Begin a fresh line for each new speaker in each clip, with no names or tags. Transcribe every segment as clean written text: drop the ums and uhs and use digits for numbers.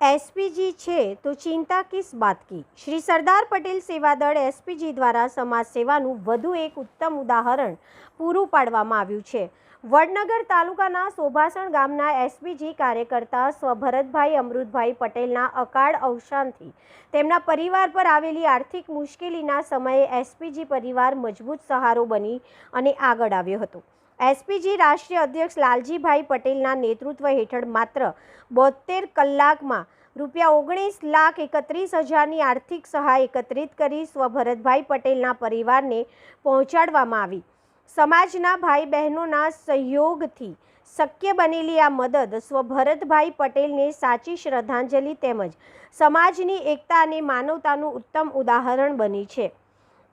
SPG છે તો ચિંતા કિસ બાત કી। શ્રી સરદાર પટેલ સેવાદળ એસપીજી દ્વારા સમાજ સેવાનું વધુ એક ઉત્તમ ઉદાહરણ પૂરું પાડવામાં આવ્યું છે। વડનગર તાલુકાના સોભાસણ ગામના એસપીજી કાર્યકર્તા સ્વ ભરતભાઈ અમૃતભાઈ પટેલના અકાળ અવસાનથી તેમના પરિવાર પર આવેલી આર્થિક મુશ્કેલીના સમયે એસપીજી પરિવાર મજબૂત સહારો બની અને આગળ આવ્યો હતો। એસપીજી રાષ્ટ્રીય અધ્યક્ષ લાલજીભાઈ પટેલના નેતૃત્વ હેઠળ માત્ર 72 કલાકમાં ₹19,31,000ની આર્થિક સહાય એકત્રિત કરી સ્વ ભરતભાઈ પટેલના પરિવારને પહોંચાડવામાં આવી। સમાજના ભાઈ બહેનોના સહયોગથી શક્ય બનેલી આ મદદ સ્વ ભરતભાઈ પટેલને સાચી શ્રદ્ધાંજલિ તેમજ સમાજની એકતા અને માનવતાનું ઉત્તમ ઉદાહરણ બની છે।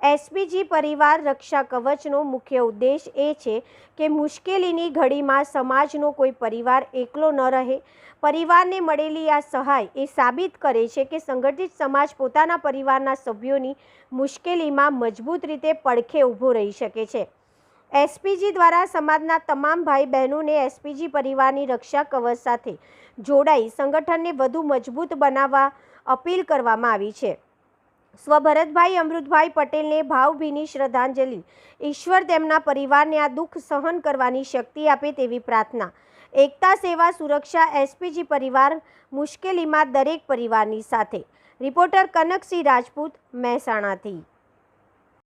એસપીજી પરિવાર રક્ષા કવચનો મુખ્ય ઉદ્દેશ એ છે કે મુશ્કેલીની ઘડીમાં સમાજનો કોઈ પરિવાર એકલો ન રહે। પરિવારને મળેલી આ સહાય એ સાબિત કરે છે કે સંગઠિત સમાજ પોતાના પરિવારના સભ્યોની મુશ્કેલીમાં મજબૂત રીતે પડખે ઊભો રહી શકે છે। એસપીજી દ્વારા સમાજના તમામ ભાઈ બહેનોને એસપીજી પરિવારની રક્ષા કવચ સાથે જોડાઈ સંગઠનને વધુ મજબૂત બનાવવા અપીલ કરવામાં આવી છે। સ્વ ભરતભાઈ અમૃતભાઈ પટેલને ભાવભીની શ્રદ્ધાંજલિ। ઈશ્વર તેમના પરિવારને આ દુઃખ સહન કરવાની શક્તિ આપે તેવી પ્રાર્થના। એકતા સેવા સુરક્ષા એસપીજી પરિવાર મુશ્કેલીમાં દરેક પરિવારની સાથે। રિપોર્ટર કનકસિંહ રાજપૂત, મહેસાણાથી।